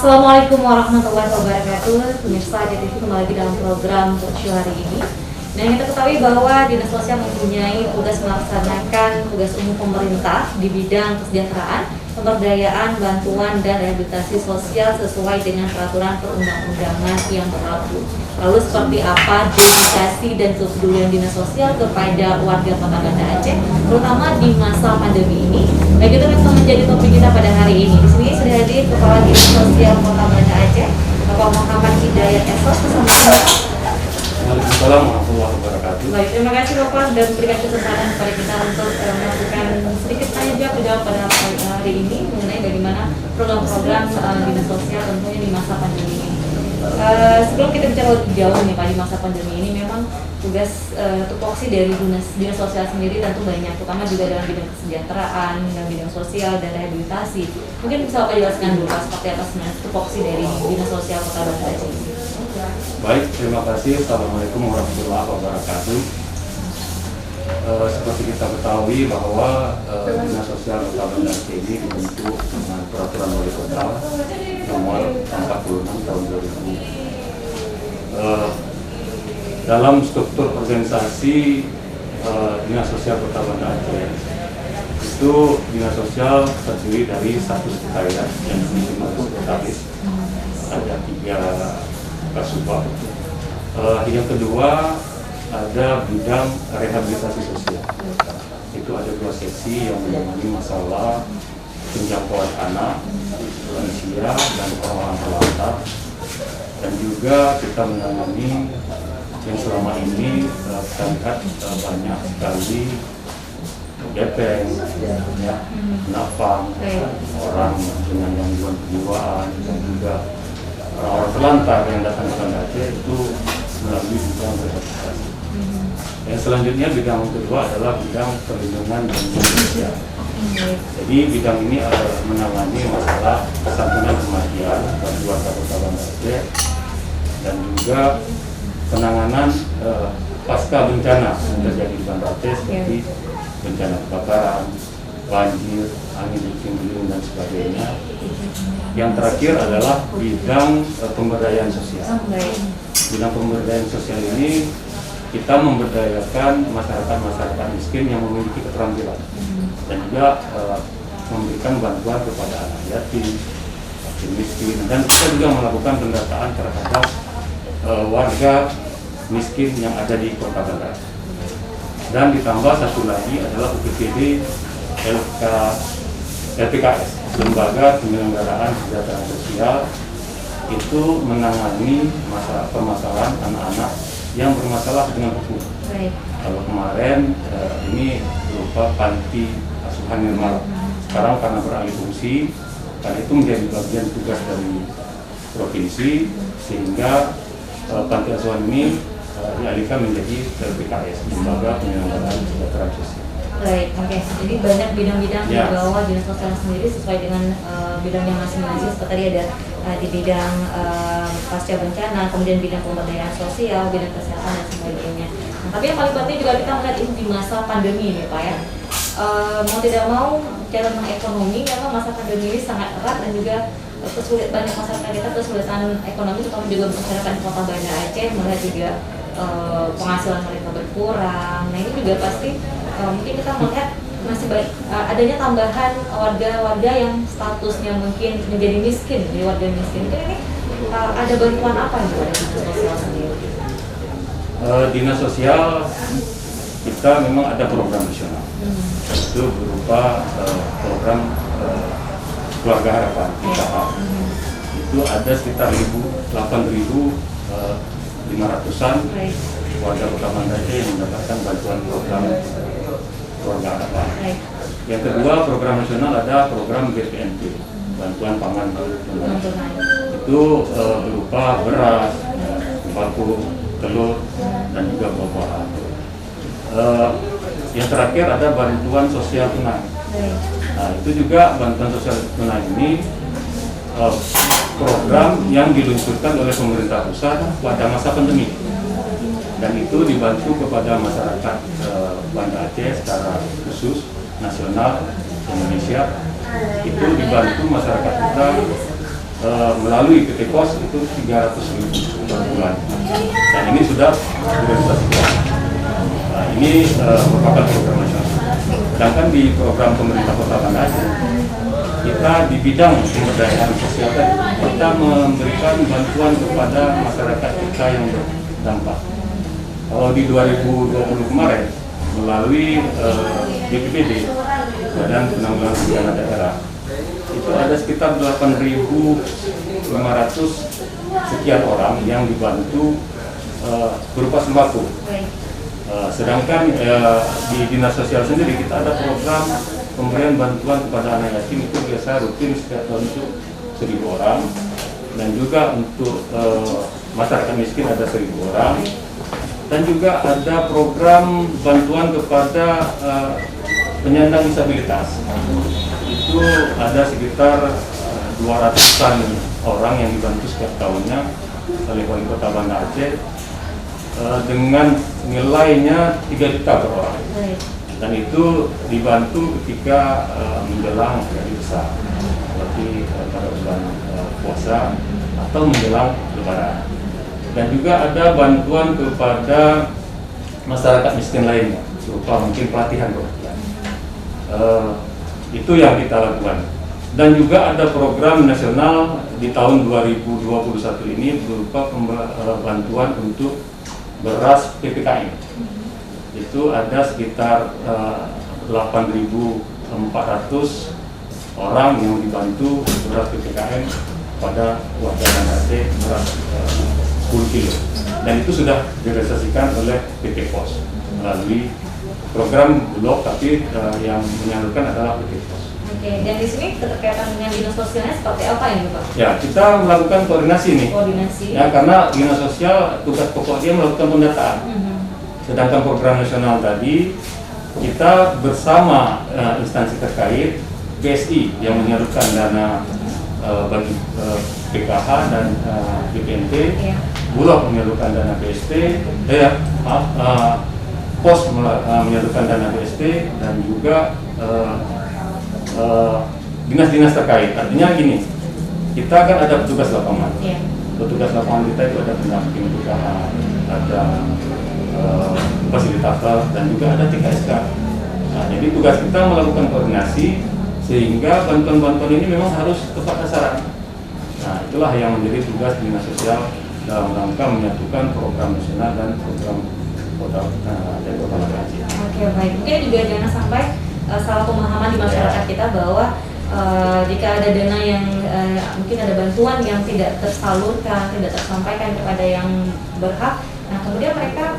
Assalamualaikum warahmatullahi wabarakatuh. Pemirsa JTV kembali lagi dalam program Talkshow hari ini. Dan kita ketahui bahwa Dinas Sosial mempunyai tugas melaksanakan tugas umum pemerintah di bidang kesejahteraan, pemberdayaan, bantuan, dan rehabilitasi sosial sesuai dengan peraturan perundang-undangan yang berlaku. Lalu seperti apa dedikasi dan kepedulian Dinas Sosial kepada warga Kota Banda Aceh, terutama di masa pandemi ini? Baik, itu akan menjadi topik kita pada hari ini. Di sini sudah hadir Kepala Dinas Sosial Kota Banda Aceh, Bapak Muhammad Hidayat Esos, bersama Waalaikumsalam warahmatullahi wabarakatuh. Baik, terima kasih Bapak dan memberikan kesempatan kepada kita untuk melakukan sedikit tanya jawab pada hari ini mengenai bagaimana program-program Dinas Sosial tentunya di masa pandemi ini. Sebelum kita bicara lebih jauh nih Pak, di masa pandemi ini memang tugas tupoksi dari Dinas Sosial sendiri tentu banyak, terutama juga dalam bidang kesejahteraan, dalam bidang sosial dan rehabilitasi. Mungkin bisa Bapak jelaskan dulu Pak, seperti apa sebenarnya tupoksi dari Dinas Sosial Kota Banda Aceh ini? Baik, terima kasih. Assalamualaikum warahmatullahi wabarakatuh. Seperti kita ketahui bahwa Dinas Sosial Kota Banda Aceh ini dibentuk dengan Peraturan Wali Kota Nomor 46 Tahun 2000. Dalam struktur organisasi Dinas Sosial Kota Banda Aceh itu Dinas Sosial terdiri dari satu sekretariat yang dimiliki sekretaris, ada 3 Kasubag. Yang kedua ada bidang rehabilitasi sosial. Itu ada 2 seksi yang menangani masalah penjangkauan anak, lansia, dan orang terlantar. Dan juga kita menangani yang selama ini kita lihat banyak sekali gepeng, ya, napang, orang dengan gangguan kejiwaan, dan juga orang terlantar yang datang ke Banda Aceh itu melalui bidang rehabilitasi. Yang selanjutnya bidang kedua adalah bidang perlindungan dan sosial. Jadi bidang ini menangani masalah santunan kematian bagi warga Kota Banda Aceh dan juga penanganan pasca bencana yang terjadi di Banda Aceh seperti bencana kebakaran, banjir, angin puting beliung dan sebagainya. Yang terakhir adalah bidang pemberdayaan sosial. Bidang pemberdayaan sosial ini kita memberdayakan masyarakat miskin yang memiliki keterampilan dan juga memberikan bantuan kepada anak yatim, yatim miskin, dan kita juga melakukan pendataan terhadap warga miskin yang ada di Kota Banda. Dan ditambah satu lagi adalah UPTD LPKS, Lembaga Penyelenggaraan Kesejahteraan Sosial, itu menangani permasalahan anak-anak yang bermasalah dengan hukum. Kalau kemarin ini berupa panti asuhan Nirmala. Sekarang karena beralih fungsi, karena itu menjadi bagian tugas dari provinsi, sehingga panti asuhan ini dialihkan menjadi LPKS, Lembaga Penyelenggaraan Kesejahteraan Sosial. Baik, oke. Jadi banyak bidang-bidang di bawah Dinas Sosial sendiri sesuai dengan bidangnya masing-masing. Seperti tadi ada di bidang pasca bencana, kemudian bidang pemberdayaan sosial, bidang kesehatan dan sebagainya. Nah, tapi yang paling penting juga kita melihat ini di masa pandemi ini, Pak ya. Mau tidak mau, bicara tentang ekonomi, memang masa pandemi ini sangat erat dan juga banyak masyarakat kita kesulitan ekonomi, terutama juga masyarakat di Kota Banda Aceh, melihat juga penghasilan mereka berkurang. Nah ini juga pasti mungkin kita melihat masih adanya tambahan warga-warga yang statusnya mungkin menjadi miskin, jadi warga miskin. Mungkin ini ada bantuan apa yang dari Dinas Sosial sendiri? Dinas Sosial kita memang ada program nasional. Itu berupa program Keluarga Harapan (KH). Itu ada sekitar 8.500-an warga Kota Banda Aceh yang mendapatkan bantuan program Keluarga Harapan. Yang kedua, program nasional ada program BPNT, bantuan pangan tunai. Itu berupa beras, sembako, telur, dan juga buah-buahan. Yang terakhir ada bantuan sosial tunai. Nah, itu juga bantuan sosial tunai ini program yang diluncurkan oleh pemerintah pusat pada masa pandemi, dan itu dibantu kepada masyarakat Banda Aceh secara khusus nasional Indonesia. Itu dibantu masyarakat kita melalui PT Pos itu 300.000 per bulan, dan ini sudah direalisasikan. Nah, ini merupakan program nasional. Sedangkan di program pemerintah Kota Banda Aceh, kita di bidang pemberdayaan sosial kita memberikan bantuan kepada masyarakat kita yang terdampak. Kalau di 2020 kemarin melalui BPBD, Badan Penanggulangan Bencana Daerah, itu ada sekitar 8.500 sekian orang yang dibantu berupa sembako. Sedangkan di Dinas Sosial sendiri kita ada program pemberian bantuan kepada anak yatim itu biasa rutin setiap tahun itu 1.000 orang, dan juga untuk masyarakat miskin ada 1.000 orang, dan juga ada program bantuan kepada penyandang disabilitas. Itu ada sekitar 200-an orang yang dibantu setiap tahunnya oleh Wali Kota Banda Aceh dengan nilainya 3 juta per orang. Dan itu dibantu ketika menjelang hari besar, seperti pada bulan puasa atau menjelang Lebaran. Dan juga ada bantuan kepada masyarakat miskin lainnya, berupa mungkin pelatihan kemudian. Itu yang kita lakukan. Dan juga ada program nasional di tahun 2021 ini berupa bantuan untuk beras PPKM. Itu ada sekitar 8.400 orang yang dibantu beras PPKM pada warga Banda Aceh, beras 10 kilo. Dan itu sudah direalisasikan oleh PT Pos melalui program Bulog, tapi yang menyalurkan adalah PT Pos. Oke, dan di sini keterkaitan dengan dinas sosialnya seperti apa ini, Pak? Ya, kita melakukan koordinasi nih. Koordinasi. Ya, karena dinas sosial tugas pokok dia melakukan pendataan. Sedangkan program nasional tadi kita bersama instansi terkait, BSI yang menyalurkan dana bagi PKH dan BPNT, Bulog menyalurkan dana BST, Pos menyalurkan dana BST, dan juga dinas-dinas terkait. Artinya gini, kita kan ada petugas lapangan. Petugas lapangan kita itu ada pendamping usaha, ada fasilitator, dan juga ada TKSK. Nah, jadi tugas kita melakukan koordinasi sehingga bantuan-bantuan ini memang harus tepat sasaran. Nah, itulah yang menjadi tugas dinas sosial dalam rangka menyatukan program nasional dan program kota dan Kota Banda Aceh. Oke, baik. Mungkin juga jangan sampai salah pemahaman di masyarakat kita bahwa jika ada dana yang mungkin ada bantuan yang tidak tersalurkan, tidak tersampaikan kepada yang berhak, nah kemudian mereka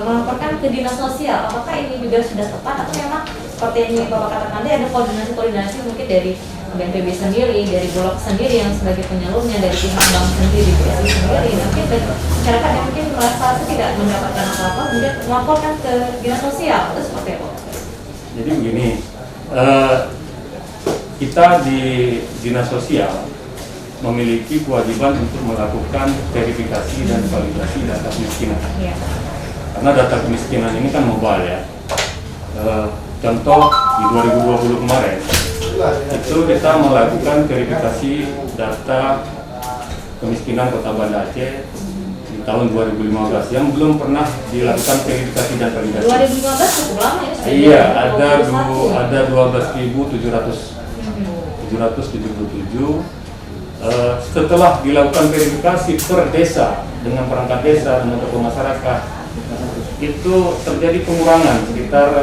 melaporkan ke dinas sosial. Apakah ini juga sudah tepat atau memang seperti yang Bapak katakan tadi ada koordinasi mungkin dari BNPB sendiri, dari Bulog sendiri yang sebagai penyalurnya, dari pihak bank sendiri, BSI sendiri, mungkin dari masyarakat yang mungkin merasa tidak mendapatkan apa-apa, kemudian melaporkan ke dinas sosial, itu seperti apa? Jadi begini, kita di dinas sosial memiliki kewajiban untuk melakukan verifikasi dan validasi data kemiskinan. Karena data kemiskinan ini kan mobile ya. Contoh di 2020 kemarin itu kita melakukan verifikasi data kemiskinan Kota Banda Aceh di tahun 2015 yang belum pernah dilakukan verifikasi dan validasi. 2015 cukup lama ya? Iya, ada 12.777. Setelah dilakukan verifikasi per desa dengan perangkat desa dengan tokoh masyarakat, itu terjadi pengurangan sekitar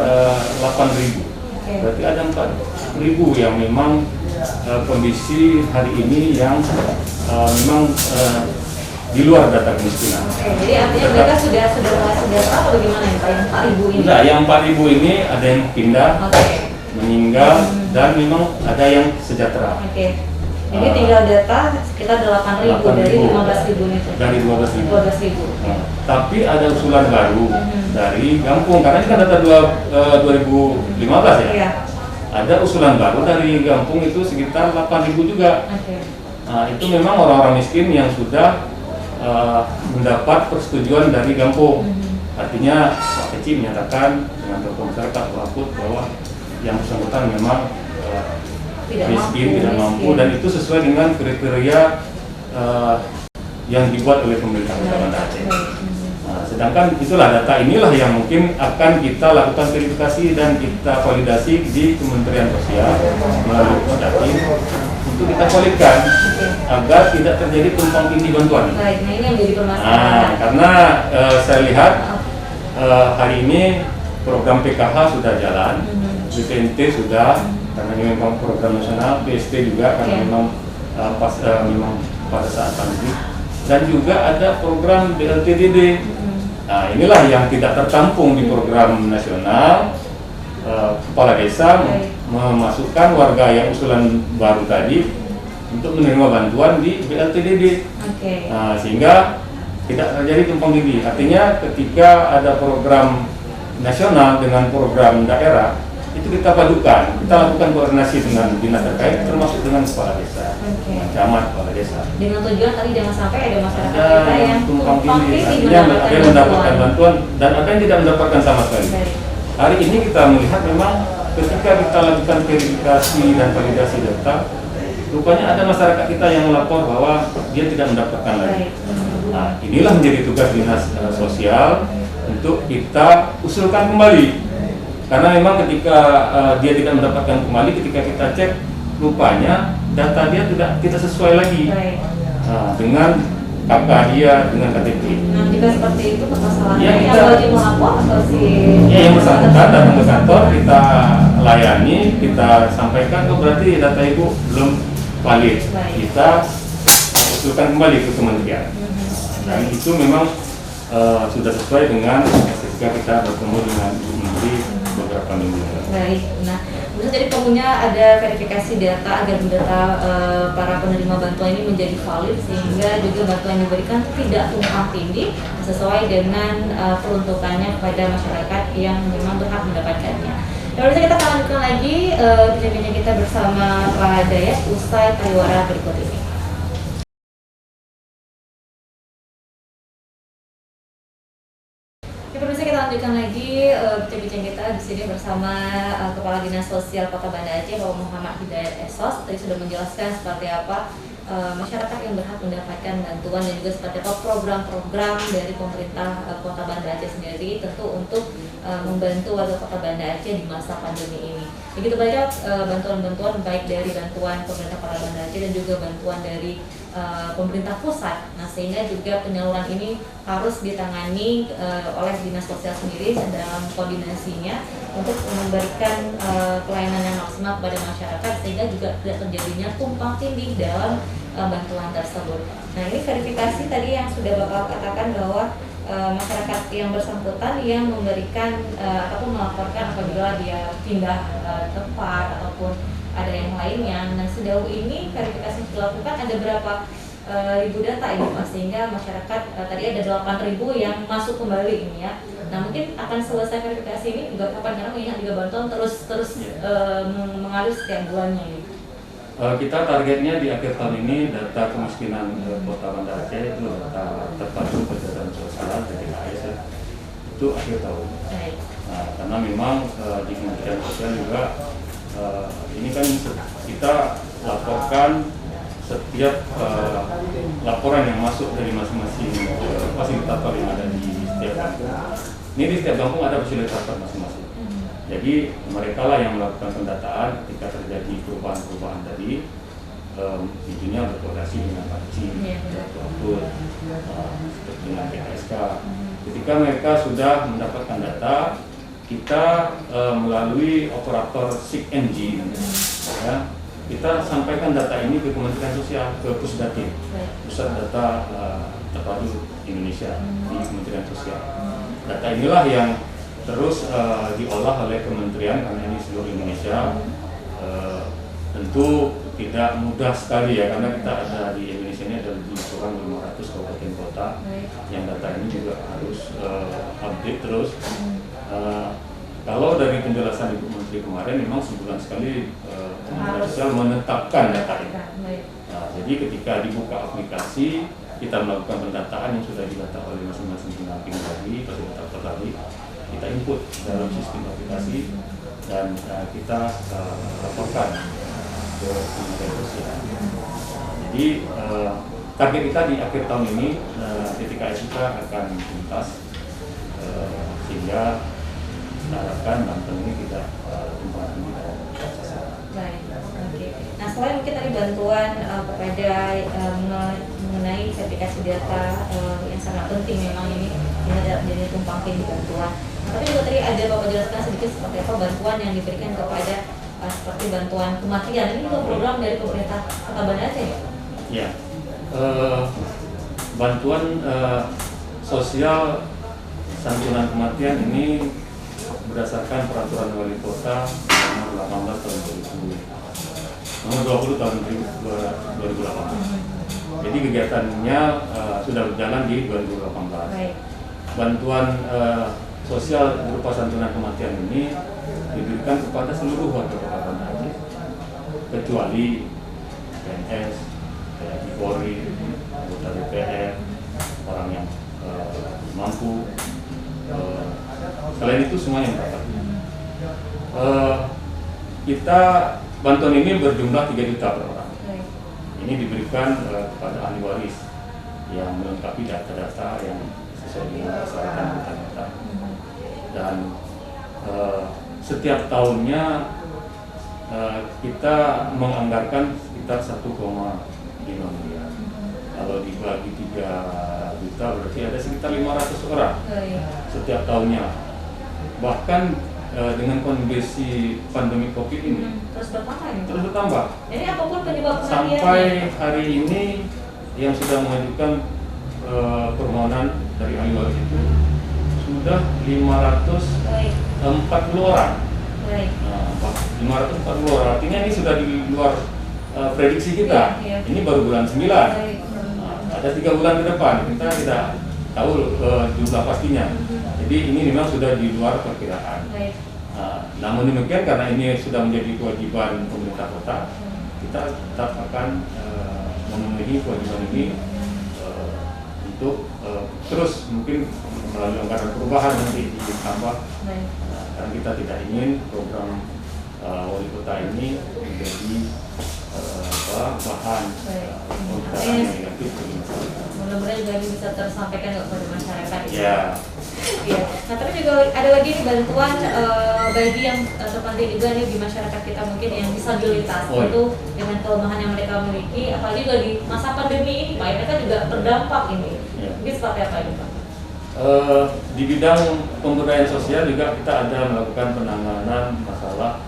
8.000. Berarti ada 4.000 yang memang kondisi hari ini yang memang di luar data kemiskinan. Jadi artinya mereka sudah apa bagaimana ya Pak, yang 4.000 ini? Enggak, yang 4.000 ini ada yang pindah, meninggal, dan memang ada yang sejahtera. Jadi tinggal data sekitar 8.000 dari 15.000 itu. Dari 12.000. 12.000. Nah, tapi ada usulan baru dari Gampung, karena ini kan data 2015 ya. Iya. Ada usulan baru dari Gampung itu sekitar 8.000 juga. Nah, itu memang orang-orang miskin yang sudah mendapat persetujuan dari Gampung. Artinya Pak Kecil menyatakan dengan tokoh masyarakat Laput bahwa yang bersangkutan memang miskin, tidak mampu, dan itu sesuai dengan kriteria yang dibuat oleh pemerintah Kota Banda Aceh. Nah, sedangkan itulah data inilah yang mungkin akan kita lakukan verifikasi dan kita validasi di Kementerian Sosial melalui Pusdatin untuk kita validkan agar tidak terjadi tumpang tindih bantuan. Baik, nah ini yang jadi permasalahan. Karena saya lihat hari ini program PKH sudah jalan, BPNT sudah, karena ini memang program nasional, PST juga karena memang memang pada saat pandemi, dan juga ada program BLTDD. Nah, inilah yang tidak tertampung di program nasional. Kepala desa memasukkan warga yang usulan baru tadi untuk menerima bantuan di BLTDD. Nah, sehingga tidak terjadi tumpang tindih. Artinya ketika ada program nasional dengan program daerah, itu kita padukan, kita lakukan koordinasi dengan dinas terkait, termasuk dengan kepala desa, dengan camat, kepala desa. Dengan tujuan tadi jangan sampai ada masyarakat kita yang tumpang tindih, artinya ada yang mendapatkan bantuan dan ada yang tidak mendapatkan sama sekali. Hari ini kita melihat memang ketika kita lakukan verifikasi dan validasi data, rupanya ada masyarakat kita yang melapor bahwa dia tidak mendapatkan lagi. Nah, inilah menjadi tugas dinas sosial untuk kita usulkan kembali. Karena memang ketika dia tidak mendapatkan kembali, ketika kita cek, rupanya data dia tidak sesuai lagi dengan KK dia, dengan KTP. Nah, jika seperti itu permasalahannya ya, yang wajib melapor atau yang bersangkutan datang ke kantor, kita layani, kita sampaikan, berarti data ibu belum valid. Kita usulkan kembali ke kementerian. Dan itu memang sudah sesuai dengan ketika kita bertemu dengan Ibu Menteri beberapa minggu lalu. Baik, nah jadi perlunya ada verifikasi data agar data para penerima bantuan ini menjadi valid, sehingga juga bantuan yang diberikan tidak tumpang tindih sesuai dengan peruntukannya kepada masyarakat yang memang berhak mendapatkannya. Dan kita akan lanjutkan lagi bincang-bincang kita bersama Pak Dayat usai pariwara berikut ini. Pemirsa, kita lanjutkan lagi bincang-bincang kita di sini bersama Kepala Dinas Sosial Kota Banda Aceh, Bapak Muhammad Hidayat Esos. Tadi sudah menjelaskan seperti apa masyarakat yang berhak mendapatkan bantuan dan juga seperti apa program-program dari pemerintah Kota Banda Aceh sendiri, tentu untuk membantu warga Kota Banda Aceh di masa pandemi ini. Begitu banyak bantuan-bantuan, baik dari bantuan pemerintah Kota Banda Aceh dan juga bantuan dari pemerintah pusat. Nah, sehingga juga penyaluran ini harus ditangani oleh dinas sosial sendiri dalam koordinasinya untuk memberikan pelayanan yang maksimal kepada masyarakat, sehingga juga tidak terjadinya tumpang tindih dalam bantuan tersebut. Nah, ini verifikasi tadi yang sudah Bapak katakan bahwa masyarakat yang bersangkutan yang memberikan ataupun melaporkan apabila dia pindah tempat ataupun ada yang lainnya. Nah, sejauh ini verifikasi yang dilakukan ada berapa ribu data ini Pak, sehingga masyarakat tadi ada 8.000 yang masuk kembali ini ya. Nah, mungkin akan selesai verifikasi ini juga kapan, karena mengingat juga bantuan terus mengalir setiap bulannya ini. Kita targetnya di akhir tahun ini data kemiskinan Kota Banda Aceh itu data terpadu kesejahteraan sosial dari AS itu akhir tahun. Nah, karena memang di Kementerian Sosial juga ini kan kita laporkan setiap laporan yang masuk dari masing-masing fasilitator yang ada di setiap kampung. Ini di setiap kampung ada fasilitator masing-masing. Jadi mereka lah yang melakukan pendataan ketika terjadi perubahan-perubahan tadi, tentunya berkoordinasi dengan Pakcik, seperti dengan PKSK. Ketika mereka sudah mendapatkan data, kita melalui operator SIG-NG, ya, kita sampaikan data ini ke Kementerian Sosial, ke Pusdatin, Pusat Data Terpadu Indonesia di Kementerian Sosial. Data inilah yang terus diolah oleh kementerian, karena ini seluruh Indonesia. Tentu tidak mudah sekali ya, karena kita ada di Indonesia ini ada lebih kurang 500 kabupaten kota yang data ini juga harus update terus. Kalau dari penjelasan Ibu Menteri kemarin, memang sebulan sekali Kementerian Sosial menetapkan data ini. Nah, jadi ketika dibuka aplikasi, kita melakukan pendataan yang sudah didata oleh masing-masing pendamping tadi, fasilitator tadi, kita input dalam sistem aplikasi dan kita laporkan ke kementerian sosial. Jadi target kita di akhir tahun ini TTKS kita akan tuntas, sehingga kita harapkan Banten ini tidak tumpang tindih dalam sasaran. Baik, oke. Nah, selain mungkin tadi bantuan kepada mengenai verifikasi data yang sangat penting memang ini tidak menjadi tumpang tindih bantuan. Tapi juga tadi ada Bapak jelaskan sedikit seperti apa bantuan yang diberikan kepada seperti bantuan kematian. Ini juga program dari pemerintah Kota Banda Aceh ya? Ya, bantuan sosial santunan kematian ini berdasarkan peraturan wali kota nomor 18 tahun 2000, nomor 20 tahun 2018. Jadi kegiatannya sudah berjalan di 2018. Baik. Bantuan sosial berupa santunan kematian ini diberikan kepada seluruh warga Kota Banda Aceh, kecuali PNS, TNI Polri, anggota DPR, orang yang mampu. Selain itu semua yang dapat. Kita bantuan ini berjumlah 3 juta per orang. Ini diberikan kepada ahli waris yang melengkapi data-data yang sesuai dengan persyaratan data-data. Dan setiap tahunnya kita menganggarkan sekitar 1,5 miliar. Kalau dibagi 3 juta berarti ada sekitar 500 orang setiap tahunnya. Bahkan dengan kondisi pandemi COVID ini terus bertambah. Jadi apapun penyebab kematian Sampai hari ini yang sudah mengajukan permohonan dari ahli waris itu sudah 540 orang. Baik. Nah, 540 orang, artinya ini sudah di luar prediksi kita. Iya. Ini baru bulan 9. Ada 3 bulan ke depan, kita tidak tahu jumlah pastinya. Jadi ini memang sudah di luar perkiraan. Namun demikian, karena ini sudah menjadi kewajiban pemerintah kota, kita tetap akan memenuhi kewajiban ini untuk terus mungkin melalui anggaran perubahan nanti ditambah. Karena kita tidak ingin program wali kota ini menjadi bahan pembicaraan yang negatif bagi masyarakat. Mudah-mudahan juga bisa tersampaikan kepada masyarakat. Ya. Iya. Nah, tapi juga ada lagi nih bantuan bagi yang terpenting juga nih di masyarakat kita mungkin yang disabilitas. Itu dengan kelemahan yang mereka miliki, apalagi juga di masa pandemi ini, Pak, mereka juga terdampak ini. Ya. Ini seperti apa ini, Pak? Di bidang pemberdayaan sosial juga kita ada melakukan penanganan masalah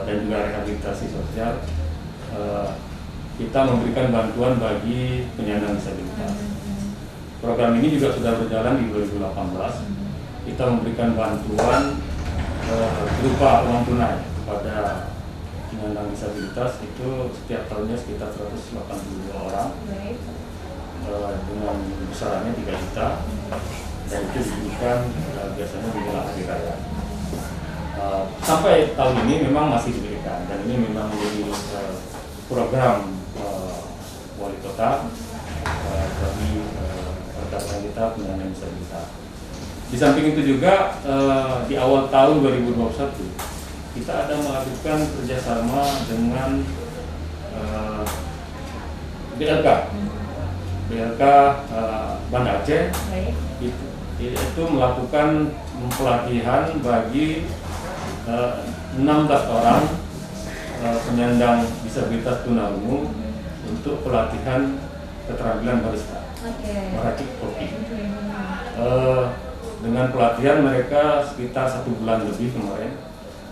dan juga rehabilitasi sosial. Kita memberikan bantuan bagi penyandang disabilitas. Program ini juga sudah berjalan di 2018. Kita memberikan bantuan berupa uang tunai kepada penyandang disabilitas itu setiap tahunnya sekitar 182 orang. Dengan besarannya 3 juta, dan itu diberikan biasanya di bulan hari raya. Sampai tahun ini memang masih diberikan, dan ini memang menjadi program wali kota bagi rekan-rekan kita penyandang disabilitas. Di samping itu juga di awal tahun 2021 kita ada melakukan kerjasama dengan BLK Banda Aceh. Itu melakukan pelatihan bagi 16 orang penyandang disabilitas tunarungu untuk pelatihan keterampilan barista, meracik kopi. Dengan pelatihan mereka sekitar 1 bulan lebih kemarin,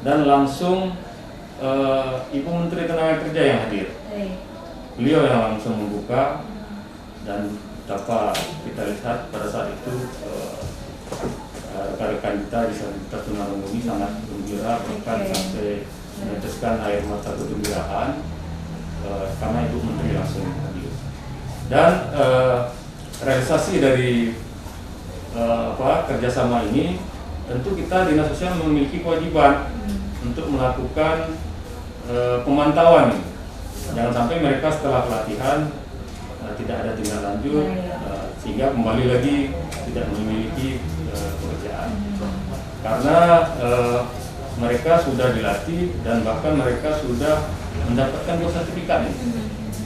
dan langsung Ibu Menteri Tenaga Kerja yang hadir. Beliau yang langsung membuka, dan dapat kita lihat pada saat itu rekan-rekan kita disabilitas tunarungu ini sangat gembira, bahkan sampai meneteskan air mata kegembiraan karena Ibu Menteri langsung hadir. Dan realisasi dari kerjasama ini, tentu kita Dinas Sosial memiliki kewajiban untuk melakukan pemantauan. Jangan sampai mereka setelah pelatihan tidak ada tindak lanjut, sehingga kembali lagi tidak memiliki pekerjaan. Karena mereka sudah dilatih dan bahkan mereka sudah mendapatkan 2 sertifikat nih.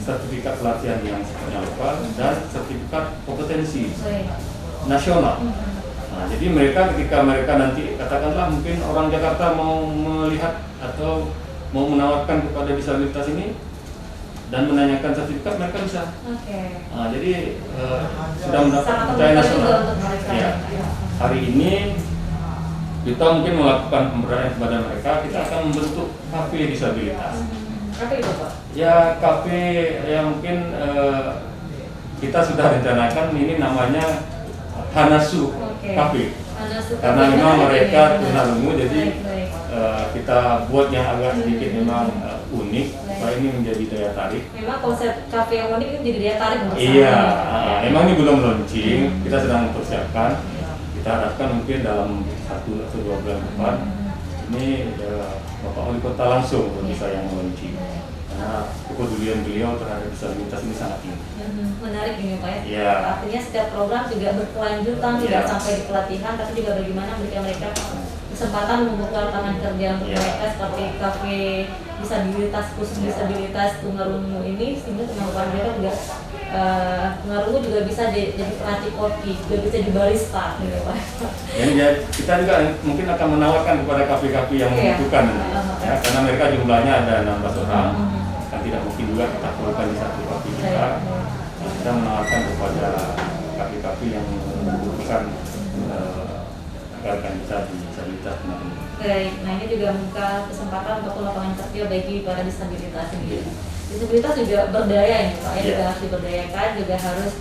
Sertifikat pelatihan yang sifatnya lokal dan sertifikat kompetensi nasional. Nah, jadi mereka ketika mereka nanti katakanlah mungkin orang Jakarta mau melihat atau mau menawarkan kepada disabilitas ini dan menanyakan sertifikat, mereka bisa. Nah, jadi sudah mendapat kepercayaan nasional. Ya. Hari ini kita mungkin melakukan pemberdayaan kepada mereka. Kita akan membentuk kafe disabilitas. Apa itu Pak? Ya, kafe yang mungkin kita sudah rencanakan, ini namanya Hanasu Cafe. Karena memang mereka tunarungu, jadi kita buat yang agak sedikit memang unik, supaya ini menjadi daya tarik. Memang konsep kafe yang unik itu jadi daya tarik menurut saya. Iya, memang ini belum launching, kita sedang mempersiapkan. Kita harapkan mungkin dalam 1 atau 2 bulan depan ini Bapak Wali Kota langsung bisa yang launching. Karena kepedulian beliau terhadap disabilitas ini sangat tinggi. Menarik ini Pak ya. Yeah. Artinya setiap program juga berkelanjutan, tidak sampai di pelatihan, tapi juga bagaimana memberikan mereka kesempatan membuka lapangan kerja untuk mereka seperti kafe disabilitas, khusus disabilitas tunarungu ini, sehingga kemampuan mereka juga tunarungu juga bisa jadi pelatih kopi, juga bisa di barista gitu Pak. Ya, kita juga mungkin akan menawarkan kepada kafe-kafe yang membutuhkan, ya, karena mereka jumlahnya ada 16 orang. Kan tidak mungkin juga kita perlukan di satu kafe kita. Kita menawarkan kepada kafe-kafe yang membutuhkan agar kan bisa disabilitas tunarungu. Baik, nah ini juga membuka kesempatan untuk lapangan kerja bagi para disabilitas sendiri. Disabilitas juga berdaya ini Pak, ya, juga harus diberdayakan, juga harus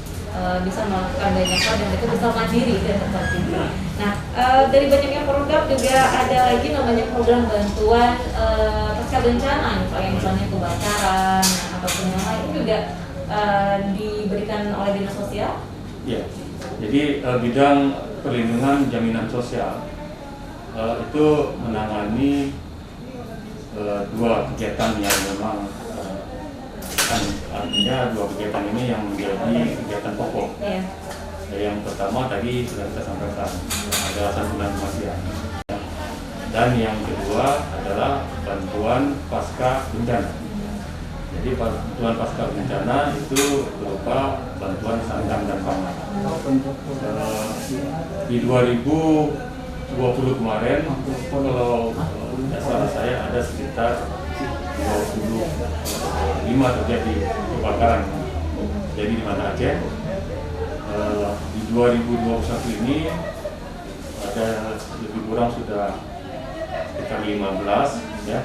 bisa melakukan banyak hal dan mereka bisa mandiri dan terpaksa. Nah, dari banyaknya program juga ada lagi namanya program bantuan pasca bencana nih Pak, yang misalnya kebakaran ataupun yang lain itu juga diberikan oleh Dinas Sosial. Iya, jadi bidang perlindungan jaminan sosial itu menangani 2 kegiatan yang memang artinya 2 kegiatan ini yang menjadi kegiatan pokok. Yang pertama tadi sudah kita sampaikan adalah santunan kematian, dan yang kedua adalah bantuan pasca bencana. Jadi bantuan pasca bencana itu berupa bantuan sandang dan pangan. Di 2020 kemarin, kalau tidak salah saya ada sekitar 25 terjadi kebakaran. Jadi di mana Aceh. Di 2021 ini ada lebih kurang sudah sekitar 15 ya.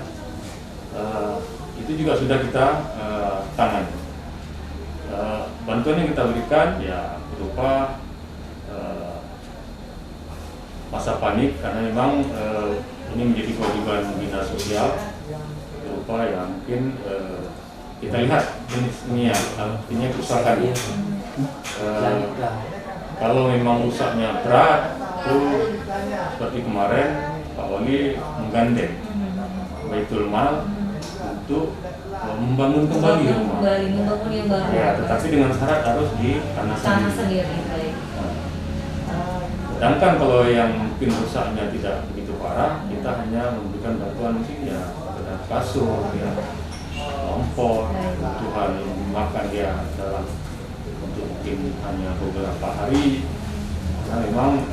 Itu juga sudah kita tangani. Bantuan yang kita berikan ya berupa masa panik, karena memang ini menjadi kewajiban dinas sosial, berupa ya mungkin kita lihat jenisnya, artinya kerusakan. Kalau memang rusaknya berat, itu seperti kemarin Pak Wali menggandeng Baitul Mal untuk membangun kembali rumah. Membangun yang baru. Ya, tetapi dengan syarat harus di tanah sendiri. Sedangkan kalau yang mungkin rusaknya tidak begitu parah, kita hanya memberikan bantuan mungkin ya kasur, ya kompor, kebutuhan makan ya dalam untuk mungkin hanya beberapa hari. Karena memang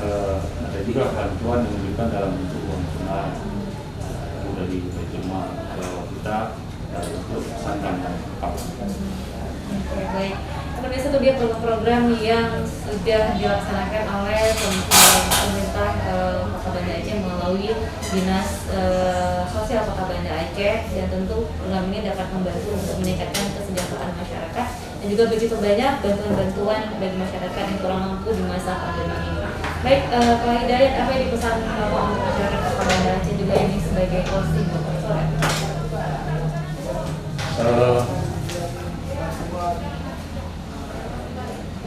ada juga bantuan yang diberikan dalam bentuk uang tunai dari Baitul kalau kita untuk sandang dan papan. Baik. Pemirsa, itu dia program yang sudah dilaksanakan oleh pemerintah Kota Banda Aceh melalui Dinas Sosial Kota Banda Aceh, dan tentu program ini dapat membantu untuk meningkatkan kesejahteraan masyarakat dan juga begitu banyak bantuan-bantuan bagi masyarakat yang kurang mampu di masa pandemi ini. Baik, Pak Hidayat, apa yang dipesan Bapak untuk masyarakat Kota Banda Aceh juga ini sebagai closing untuk sore?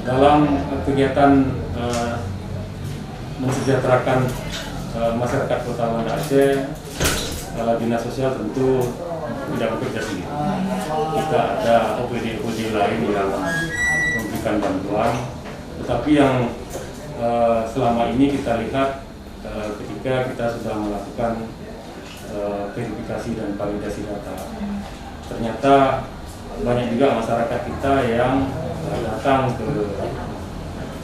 Dalam kegiatan mensejahterakan masyarakat Kota Banda Aceh, Dinas Sosial tentu tidak bekerja sendiri. Kita ada OPD lain yang memberikan bantuan, tetapi yang selama ini kita lihat ketika kita sudah melakukan verifikasi dan validasi data. Ternyata banyak juga masyarakat kita yang datang ke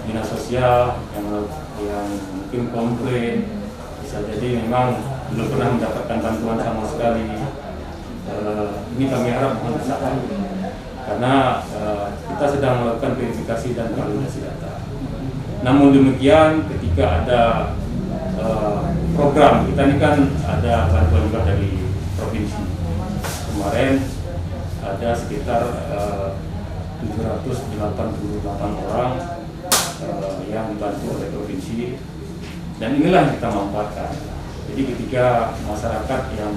dinas sosial yang mungkin komplain, bisa jadi memang belum pernah mendapatkan bantuan sama sekali. Ini kami harap mohon usaha, karena kita sedang melakukan verifikasi dan validasi data. Namun demikian, ketika ada program, kita ini kan ada bantuan juga dari provinsi. Kemarin ada sekitar 788 orang yang dibantu oleh provinsi, dan inilah yang kita manfaatkan. Jadi ketika masyarakat yang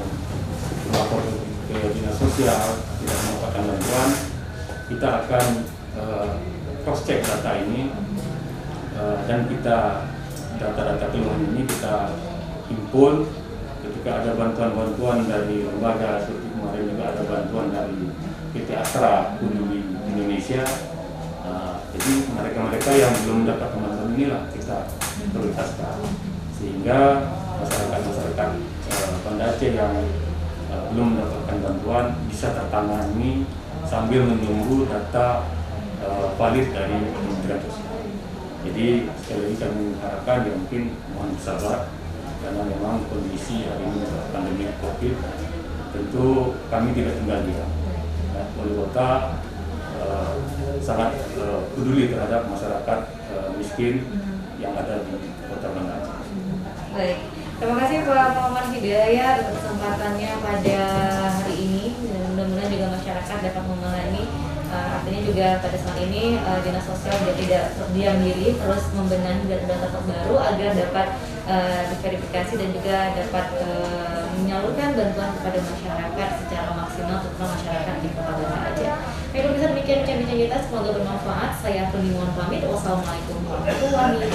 melapor ke dinas sosial tidak mendapatkan bantuan, kita akan cross check data ini, dan kita data-data keluhan ini kita himpun. Ketika ada bantuan-bantuan dari lembaga, seperti kemarin juga ada bantuan dari PT Astra Peduli Indonesia. Jadi mereka-mereka yang belum mendapat bantuan inilah kita prioritaskan, sehingga masyarakat-masyarakat Banda Aceh yang belum mendapatkan bantuan bisa tertangani sambil menunggu data valid dari Kementerian Sosial. Jadi sekali lagi kami mengharapkan ya mungkin mohon bersabar, karena memang kondisi hari ini pandemi COVID, tentu kami tidak tinggal diam. Wali kota sangat peduli terhadap masyarakat miskin yang ada di Kota Banda Aceh. Baik, terima kasih Pak Muhammad Hidayat atas kesempatannya pada hari ini. Mudah-mudahan juga masyarakat dapat memahami. Artinya juga pada saat ini dinas sosial juga tidak terdiam diri, terus membenahi data terbaru agar dapat diverifikasi dan juga dapat menyalurkan bantuan kepada masyarakat secara maksimal, terutama masyarakat di Kota Banda Aceh. Baik, bisa demikian bincang-bincang kita, semoga bermanfaat. Saya Purni mohon pamit. Wassalamualaikum warahmatullahi wabarakatuh.